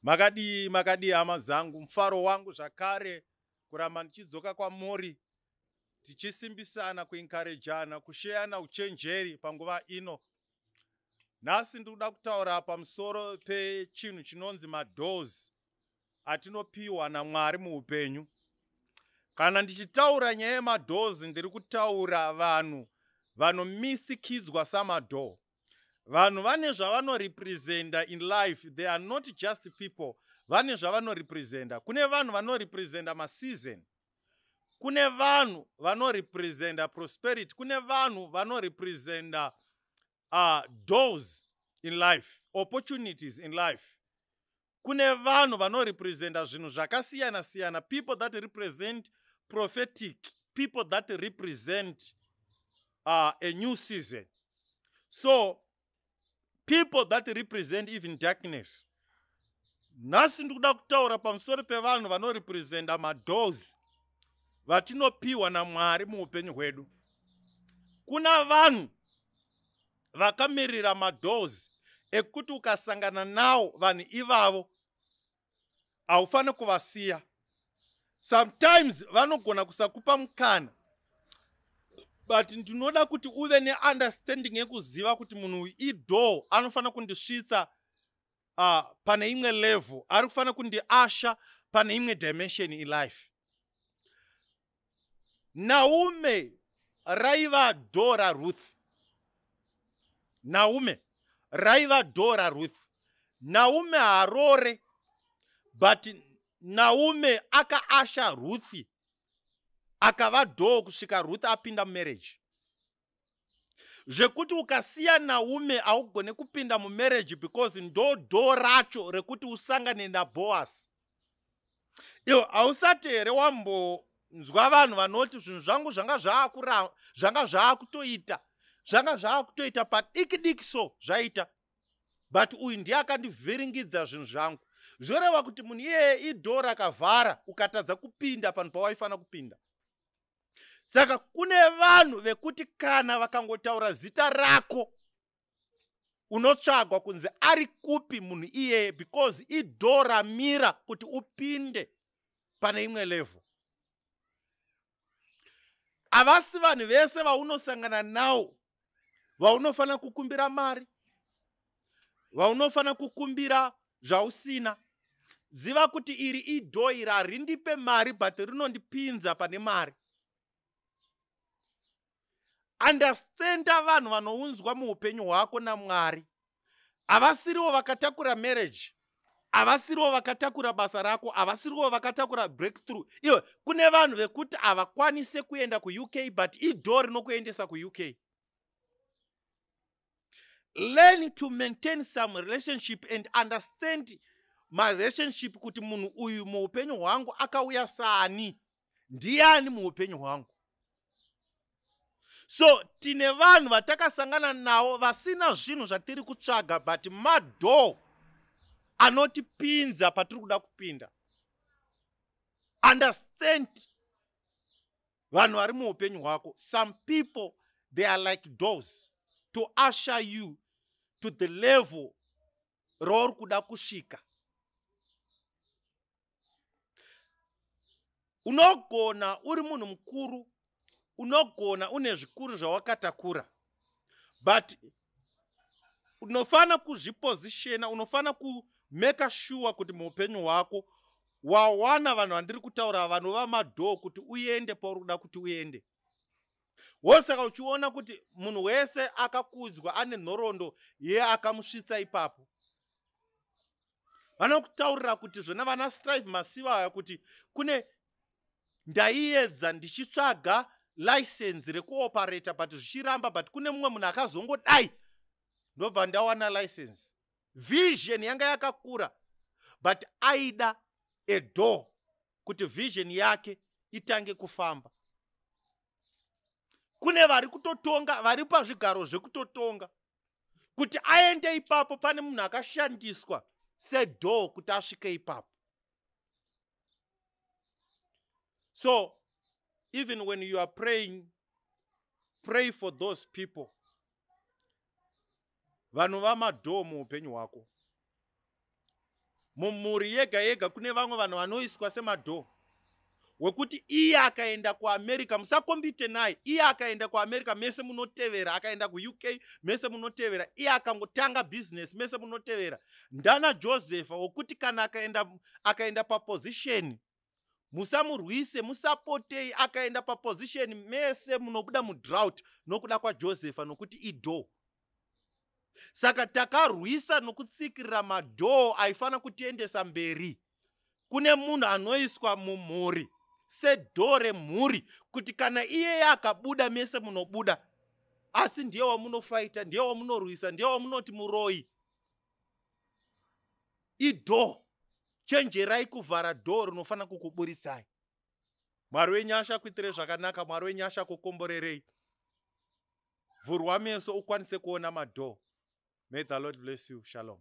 Makadi hama zangu, mfaro wangu zvakare kuramba ndichidzoka kwamuri tichisimbisana, kuenkarejana, kusheyana uchenjeri panguva ino. Nhasi ndikuda kutaura pamusoro pechinhu chinonzi madoors atinopiwa naMwari muupenyu. Kana ndichitaura nyaya yemadoors ndiri kutaura vanhu vanomisikidzwa samadoo. Vanhu vane zvavanorepresenta in life. They are not just people. Vane zvavanorepresenta. Kune vanhu vanorepresenta maseason. Kune vanhu vanorepresenta prosperity. Kune vanhu vanorepresenta doors in life, opportunities in life. Kune vanhu vanorepresenta zvinhu zvakasiyana siyana. People that represent prophetic. People that represent a new season. So people that represent even darkness. Nhasi ndikuda kutaura pamusoro pevanhu vanorepresenta madoors vatinopiwa naMwari muupenyu hwedu. Kuna vanhu vakamirira madoors ekuti ukasangana nawo vanhu ivavo haufani kuvasiya. Sometimes vanogona kusakupa mukana, but ndinoda kuti uve neunderstanding yekuziva kuti munhu idoor anofana kundisvitsa pane imwe level, ari kufana kundiasha pane imwe dimension in life. Naume raiva door raRuth. Naume raiva door raRuth. Naume harore, but Naume akaasha Ruthi akava door kusvika Ruth apinda mumarriage. Zvekuti ukasiya Naume haugone kupinda mumarriage because ndo door racho rekuti usangane naBoaz. Iwo hausati here wambonzwa vanhu vanoti zvinhu zvangu zvanga zvaakutoita padiki diki so zvaita, but uyu ndiye akandivhiringidza zvinhu zvangu. Zvoreva kuti munhu iyeye idoor rakavhara ukatadza kupinda panhu pawaifana kupinda. Saka kune vanhu vekuti kana vakangotaura zita rako unotsvagwa kunzi ari kupi munhu iyeye, because idoor ramira kuti upinde pane imwe level. Havasi vanhu vese vaunosangana navo vaunofana kukumbira mari, vaunofana kukumbira zvausina. Ziva kuti iri idoor iri harindipe mari but rinondipinza pane mari. Understanda vanhu vanounzwa muupenyu hwako naMwari. Havasiriwo vakatakura marriage, havasiriwo vakatakura basa rako, havasiriwo vakatakura breakthrough. Iwe kune vanhu vekuti havakwanise kuenda kuUK but idoor rinokuendesa kuUK. Learn to maintain some relationship and understand my relationship, kuti munhu uyu muupenyu hwangu akauya saani, ndiani muupenyu hwangu. So tine vanhu vatakasangana navo vasina zvinhu zvatiri kutsvaga but madoor anotipinza patiri kuda kupinda. Understand vanhu vari muupenyu hwako. Some people, they are like doors to usher you to the level rauri kuda kusvika. Unogona uri munhu mukuru, unogona une zvikuru zvawakatakura, but unofana kuzvipositiona, unofana kumeka sure kuti muupenyu hwako wawana vanhu vandiri kutaura, vanhu vamadoo, kuti uende pauri kuda kuti uende. Wosaka uchiona kuti munhu wese akakudzwa ane nhoroondo yeakamusvitsa ipapo. Vanokutaurira kuti zvona vana Strive masiva aya kuti kune ndaiedza ndichitsvaga license rekuoperata but zvichiramba, but kune mumwe munhu akazongodai ndobva ndawana license. Vision yanga yakakura but aida a door kuti vision yake itange kufamba. Kune vari kutotonga, vari pazvigaro zvekutotonga kuti aende ipapo, pane munhu akashandiswa sedoor kuti asvike ipapo. So even when you are praying, pray for those people. Vanhu vamadoo muupenyu hwako. mumhuri yega yega kune vamwe vanhu vanoiswa semadhoo, wekuti iye akaenda kuamerica musakombite naye. Iye akaenda kuamerica mese munotevera, akaenda kuuk mese munotevera, iye akangotanga business mese munotevera. Ndana Josepha wekuti kana akaenda paposition musamurwise, musapotei. Akaenda paposition mese munobuda mudrought nokuda kwaJosepha nokuti idhoo. Saka takarwisa nokutsikirira madhoo aifana kutiendesa mberi. Kune munhu anoiswa mumhuri sedhoo remhuri, kuti kana iye akabuda mese munobuda, asi ndiye wamunofaita, ndiye wamunorwisa, ndiye wamunoti muroi. Idhoo. Chenjerai kuvhara dhoo rinofana kukuburisai. Mwari wenyasha kuitire zvakanaka, Mwari wenyasha kukomborerei. Vhurwa meso ukwanise kuona madhoo. May the Lord bless you. Shalom.